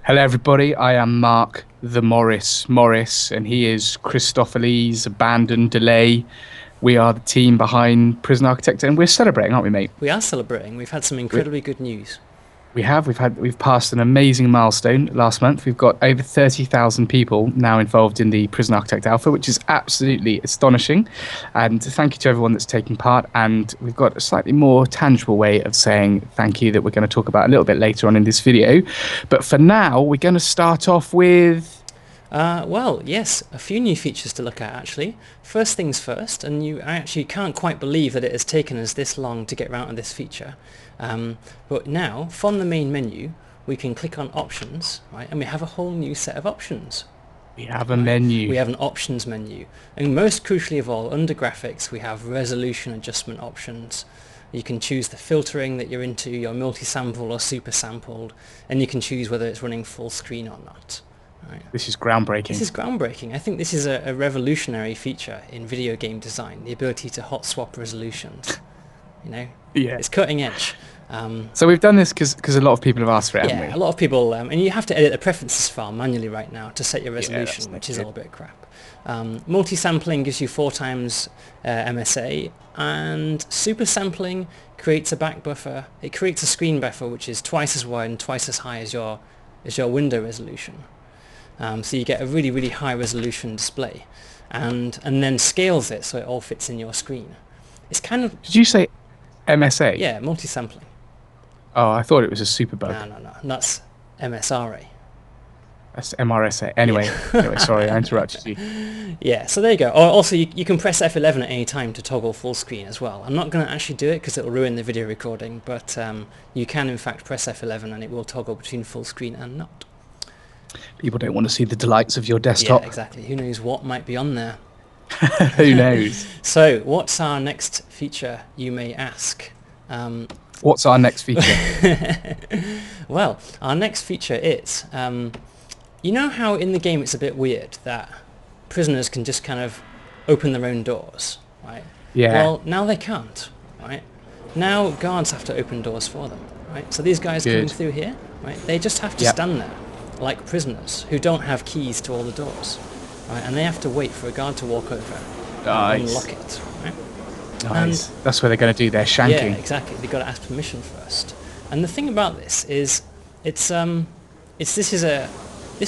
Hello, everybody. I am Mark the Morris, and he is Christopherles Abandoned Delay. We are the team behind Prison Architect, and we're celebrating, aren't we, mate? We are celebrating. We've had some We, incredibly good news. we've passed an amazing milestone last month. We've got over 30,000 people now involved in the Prison Architect Alpha, which is absolutely astonishing. And thank you to everyone that's taking part. And we've got a slightly more tangible way of saying thank you that we're going to talk about a little bit later on in this video. But for now, we're going to start off with. Well, yes, a few new features to look at actually. First things first, and you actually can't quite believe that it has taken us this long to get around to this feature. But now, from the main menu, we can click on options, right, and we have a whole new set of options. We have a menu. We have an options menu. And most crucially of all, under graphics, we have resolution adjustment options. You can choose the filtering that you're into, your multi-sample or super sampled, and you can choose whether it's running full screen or not. Right. This is groundbreaking. This is groundbreaking. I think this is a revolutionary feature in video game design, the ability to hot swap resolutions. You know, Yeah. it's cutting edge. So we've done this because a lot of people have asked for it, haven't Yeah, we? a lot of people, and you have to edit the preferences file manually right now to set your resolution, that's which not is good. all a bit crap. Multi-sampling gives you 4 times MSA, and super sampling creates a back buffer. It creates a screen buffer which is twice as wide and twice as high as your window resolution. So you get a really, really high resolution display, and then scales it so it all fits in your screen. It's kind of, Did you say MSA? yeah, multi-sampling. Oh, I thought it was a superbug. No, that's MSRA. That's MRSA. Anyway, sorry, I interrupted you. Yeah, so there you go. Or also, you can press F11 at any time to toggle full screen as well. I'm not going to actually do it because it will ruin the video recording, but you can in fact press F11 and it will toggle between full screen and not. People don't want to see the delights of your desktop. Yeah, exactly. Who knows what might be on there? Who knows? So, what's our next feature, you may ask? What's our next feature? Well, our next feature is, you know how in the game it's a bit weird that prisoners can just kind of open their own doors, right? Yeah. Well, now they can't, right? Now guards have to open doors for them, right? So these guys coming Good. through here, right? They just have to Yep. stand there like prisoners who don't have keys to all the doors, right? And they have to wait for a guard to walk over and Nice. unlock it, right? Nice. That's where they're going to do their shanking. Yeah, exactly. They've got to ask permission first. And the thing about this is, this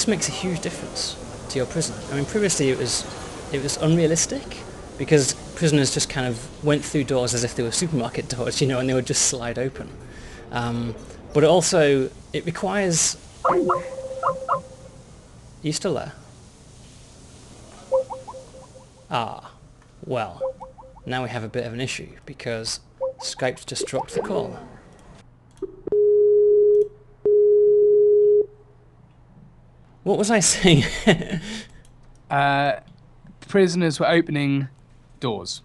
makes a huge difference to your prison. I mean, previously it was unrealistic because prisoners just kind of went through doors as if they were supermarket doors, you know, and they would just slide open. But it requires. Are you still there? Ah, well, now we have a bit of an issue because Skype's just dropped the call. What was I saying? Prisoners were opening doors.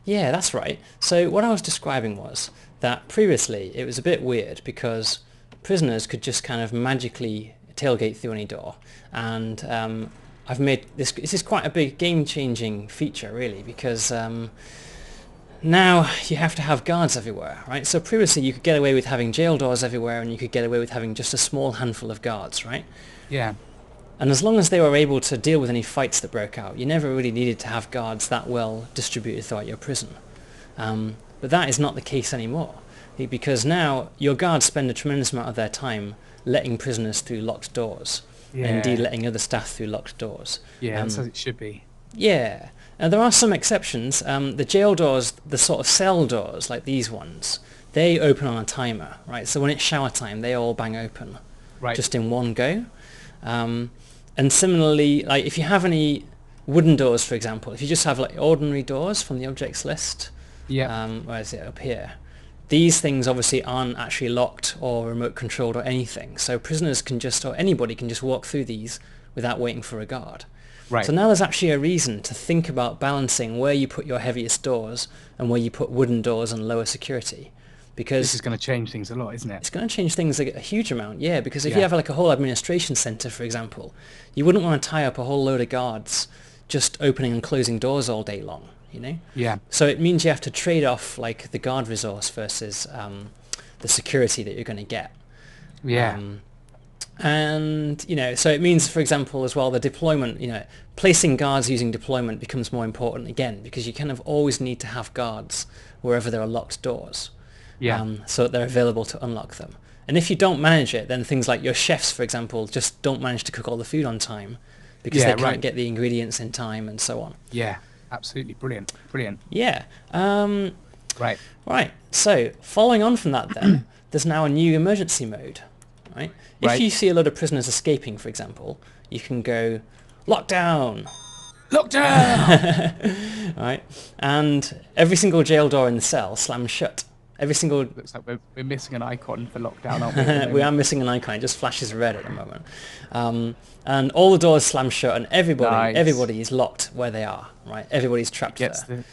Yeah, that's right. So what I was describing was that previously it was a bit weird because prisoners could just kind of magically tailgate through any door, and I've made this. This is quite a big game-changing feature, really, because now you have to have guards everywhere, right? So previously you could get away with having jail doors everywhere, and you could get away with having just a small handful of guards, right? Yeah. And as long as they were able to deal with any fights that broke out, you never really needed to have guards that well distributed throughout your prison. But that is not the case anymore, because now your guards spend a tremendous amount of their time letting prisoners through locked doors, Yeah. and indeed letting other staff through locked doors. Yeah, that's as it should be. Yeah, and there are some exceptions. The jail doors, the sort of cell doors, like these ones, they open on a timer, right? So when it's shower time, they all bang open, Right. just in one go. And similarly, like if you have any wooden doors, for example, if you just have like ordinary doors from the objects list, Yeah. where is it, up here? These things obviously aren't actually locked or remote controlled or anything. So prisoners can just, or anybody can just walk through these without waiting for a guard. Right. So now there's actually a reason to think about balancing where you put your heaviest doors and where you put wooden doors and lower security. Because This is going to change things a lot, isn't it? it's going to change things a huge amount, yeah, because if Yeah. you have like a whole administration center, for example, you wouldn't want to tie up a whole load of guards just opening and closing doors all day long, you know? Yeah. So it means you have to trade off like the guard resource versus the security that you're going to get. Yeah. And, so it means, for example, as well, the deployment, placing guards using deployment becomes more important again, because you kind of always need to have guards wherever there are locked doors, Yeah. so that they're available to unlock them. And if you don't manage it, then things like your chefs, for example, just don't manage to cook all the food on time because Yeah, they can't right. get the ingredients in time and so on. Yeah, absolutely brilliant. Brilliant. Yeah. Right. Right. So following on from that then, there's now a new emergency mode. Right. If Right. you see a lot of prisoners escaping, for example, you can go lockdown. Lockdown! Right. And every single jail door in the cell slams shut. Every single Looks like we're missing an icon for lockdown, aren't we? at the we are moment? missing an icon. It just flashes red at the moment. And all the doors slam shut, and Nice. everybody is locked where they are. Right. Everybody's trapped Gets there. the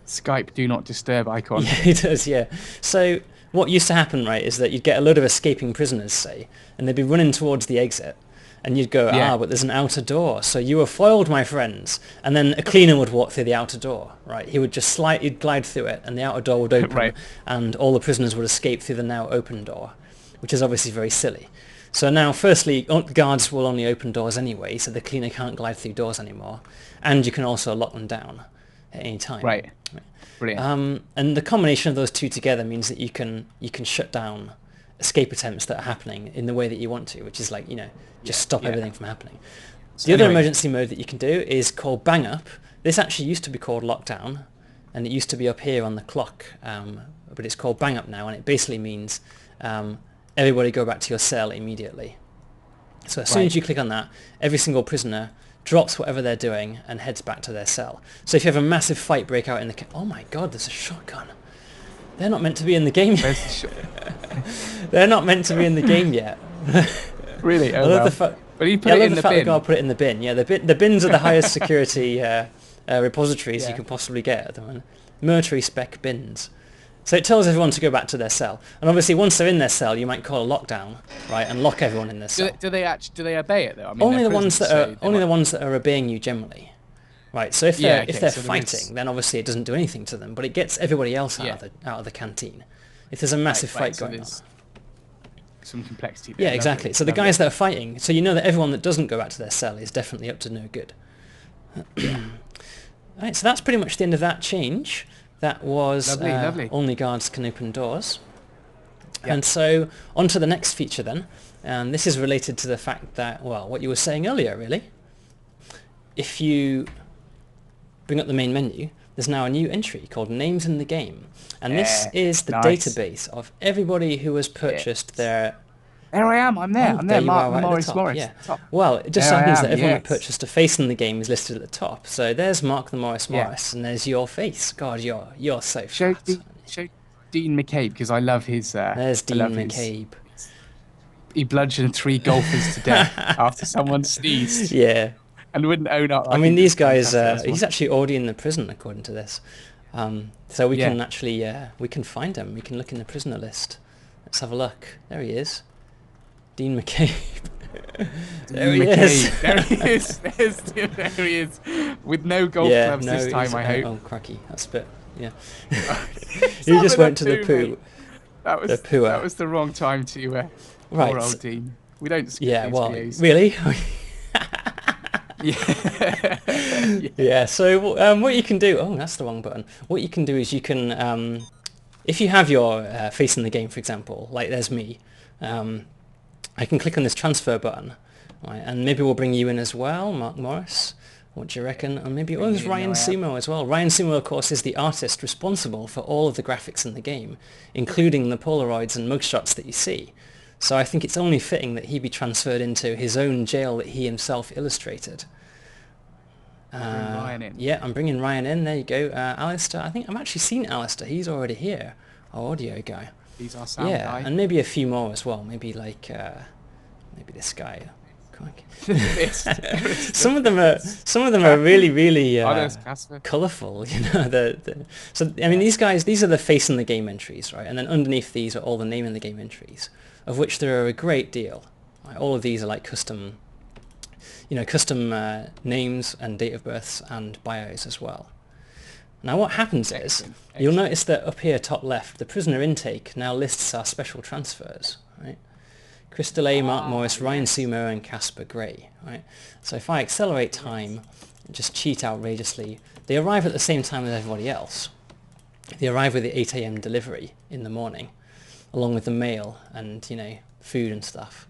Skype do not disturb icon. Yeah, it does, yeah. So what used to happen, right, is that you'd get a load of escaping prisoners, say, and they'd be running towards the exit, and you'd go, Yeah. but there's an outer door, so you were foiled, my friends. And then a cleaner would walk through the outer door, right? He would just he'd glide through it, and the outer door would open, Right. and all the prisoners would escape through the now open door, which is obviously very silly. So now, firstly, guards will only open doors anyway, so the cleaner can't glide through doors anymore, and you can also lock them down at any time. Right. Brilliant. And the combination of those two together means that you can shut down escape attempts that are happening in the way that you want to, which is like, just stop yeah. everything from happening. So The other anyway, emergency mode that you can do is called bang up. This actually used to be called lockdown, and it used to be up here on the clock, but it's called bang up now, and it basically means everybody go back to your cell immediately. So as soon Right. as you click on that, every single prisoner drops whatever they're doing and heads back to their cell. So if you have a massive fight break out in the... Oh my god, there's a shotgun. They're not meant to be in the game yet. where's the shot? They're not meant to be in the game yet. Really? I Oh, love well. the fact... But he put Yeah, I it love in the the fact bin. that God put it in the bin. Yeah, the bins are the highest security repositories Yeah. you can possibly get at the moment. Military spec bins. So it tells everyone to go back to their cell. And obviously once they're in their cell, you might call a lockdown, right, and lock everyone in their cell. Do they obey it though? I mean, Only they're the ones prisoners, that so are they only might- the ones that are obeying you generally. Right, so if Yeah, they're okay, if they're so there fighting, is- then obviously it doesn't do anything to them, but it gets everybody else out of the canteen. If there's a massive right, fight so going on. there's some complexity there. Yeah, exactly. So the Lovely. guys that are fighting, so you know that everyone that doesn't go back to their cell is definitely up to no good. Right, so that's pretty much the end of that change. That was Lovely. only guards can open doors. Yeah. And so on to the next feature then. And this is related to the fact that, well, what you were saying earlier really. If you bring up the main menu, there's now a new entry called Names in the Game. And this is the nice. database of everybody who has purchased their... There I am. I'm there. Oh, I'm there. you are Mark right at the Morris. top, Morris. yeah. Top. Well, it just so There I happens am, that everyone that yes. purchased a face in the game is listed at the top. So there's Mark the Morris Yeah. Morris, and there's your face. God, you're so Show, fat. show Dean McCabe because I love his. There's I Dean love his- McCabe. He bludgeoned 3 golfers to death after someone sneezed Yeah. and wouldn't own up. I mean, think these it's guys, fantastic. he's actually already in the prison, according to this. So we Yeah. can actually, we can find him. We can look in the prisoner list. Let's have a look. There he is. Dean McCabe. There he is. There he is. There he is. With no golf gloves this time, he's- I hope. Oh, cracky. That's a bit, yeah. He's He just having went a to the poo, poo. mate. That was The pooer. that was the wrong time to Right. poor so- old Dean. We don't skip Yeah, these well, videos. really? Yeah. Yeah, so what you can do... Oh, that's the wrong button. What you can do is you can... if you have your face in the game, for example, like there's me, I can click on this transfer button, right, and maybe we'll bring you in as well, Mark Morris. What do you reckon? And maybe Bring there's you in, Ryan no, I am. Sumo as well. Ryan Sumo, of course, is the artist responsible for all of the graphics in the game, including the Polaroids and mugshots that you see. So I think it's only fitting that he be transferred into his own jail that he himself illustrated. Bring Ryan in. Yeah, I'm bringing Ryan in. There you go. Alistair, I think I've actually seen Alistair. He's already here. Our audio guy. He's our sound Yeah, guy. and maybe a few more as well. Maybe like, maybe this guy. Crikey. Some of them are really, really Others, Casper. colourful. You know, so I mean, these guys, these are the face in the game entries, right? And then underneath these are all the name in the game entries, of which there are a great deal. Right? All of these are like custom, names and date of births and bios as well. Now what happens is, Excellent, you'll excellent. notice that up here top left, the prisoner intake now lists our special transfers, right? Crystal A, Mark Morris, Ryan Sumo, and Casper Gray. Right. So if I accelerate time, and just cheat outrageously, they arrive at the same time as everybody else. They arrive with the 8 a.m. delivery in the morning, along with the mail and, you know, food and stuff.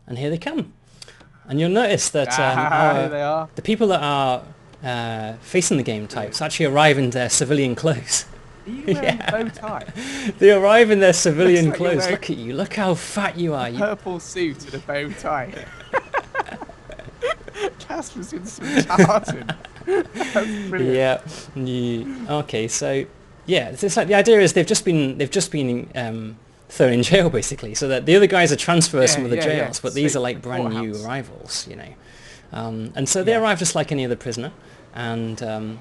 And here they come. And you'll notice that the people that are facing the game types actually arrive in their civilian clothes. Are you wearing a bow tie? They arrive in their civilian like clothes. Look at you. Look how fat you are. Purple suit and a bow tie. Casper's in some tartan. That's brilliant. Yeah. Okay. So yeah, it's like the idea is they've just been thrown in jail basically. So that the other guys are transfers from other jails, but these are like brand new arrivals, you know. And so they arrive just like any other prisoner, and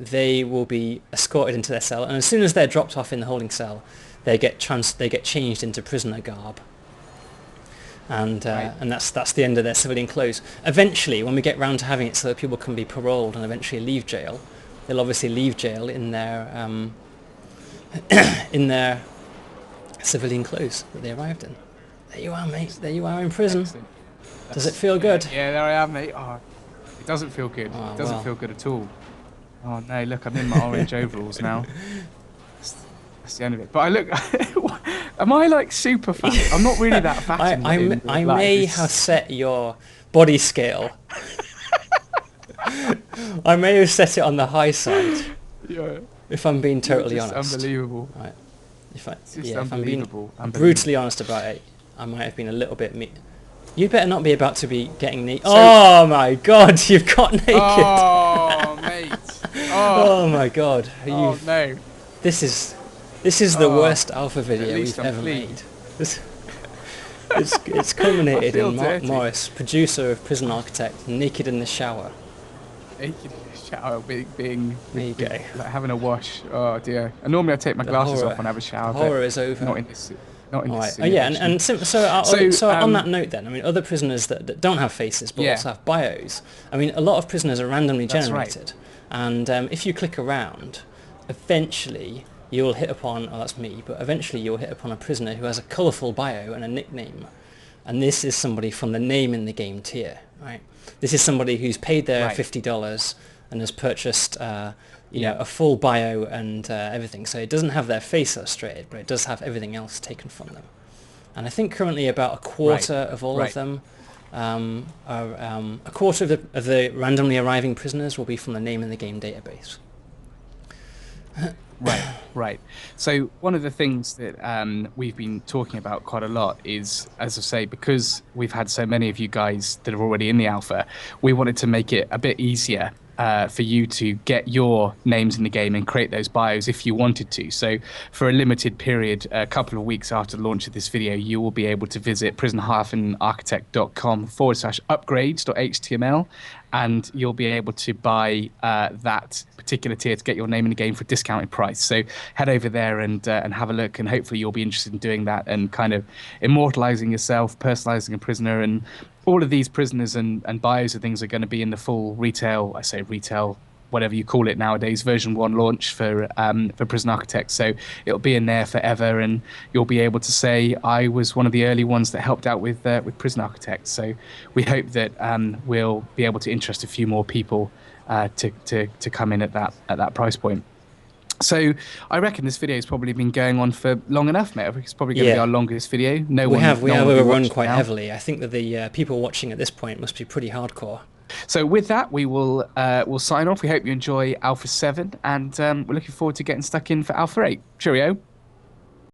they will be escorted into their cell. And as soon as they're dropped off in the holding cell, they get changed into prisoner garb. And and that's the end of their civilian clothes. Eventually, when we get round to having it so that people can be paroled and eventually leave jail, they'll obviously leave jail in their in their civilian clothes that they arrived in. There you are, mate. There you are in prison. Does it feel good? Yeah, there I am, mate. Oh, it doesn't feel good. It doesn't feel good at all. Oh no, look, I'm in my orange overalls now. That's the end of it. But I look, am I like super fat? I'm not really that fat. I may have set your body scale. I may have set it on the high side. Yeah. If I'm being totally honest. Unbelievable. Right. If I'm being brutally honest about it, I might have been a little bit You better not be about to be getting naked. Oh my God, you've got naked. Oh, mate. Oh my God. Oh no. This is the worst alpha video we've ever made. It's culminated in Mark Morris, producer of Prison Architect, naked in the shower. Naked in the shower, being there you go. Like having a wash. Oh dear. And normally I take my glasses off when I have a shower. The horror is over. Not in this. Not in this. Oh yeah, so on that note then, I mean, other prisoners that don't have faces but also have bios. I mean, a lot of prisoners are randomly generated, and if you click around, eventually you'll hit upon, oh that's me, but eventually you'll hit upon a prisoner who has a colourful bio and a nickname. And this is somebody from the name in the game tier, right? This is somebody who's paid their $50 and has purchased you know, a full bio and everything. So it doesn't have their face illustrated, but it does have everything else taken from them. And I think currently about a quarter of all of them, a quarter of the randomly arriving prisoners will be from the name in the game database. Right. So one of the things that we've been talking about quite a lot is, as I say, because we've had so many of you guys that are already in the alpha, we wanted to make it a bit easier for you to get your names in the game and create those bios if you wanted to. So for a limited period, a couple of weeks after the launch of this video, you will be able to visit prison-architect.com/upgrades.html, and you'll be able to buy that particular tier to get your name in the game for a discounted price. So head over there and have a look, and hopefully you'll be interested in doing that and kind of immortalizing yourself, personalizing a prisoner. And all of these prisoners and bios and things are going to be in the full retail, whatever you call it nowadays, version 1 launch for Prison Architect. So it'll be in there forever, and you'll be able to say, I was one of the early ones that helped out with Prison Architect. So we hope that we'll be able to interest a few more people to come in at that price point. So I reckon this video has probably been going on for long enough, mate. It's probably going to be our longest video. We have overrun quite heavily. I think that the people watching at this point must be pretty hardcore. So with that, we'll sign off. We hope you enjoy Alpha 7, and we're looking forward to getting stuck in for Alpha 8. Cheerio.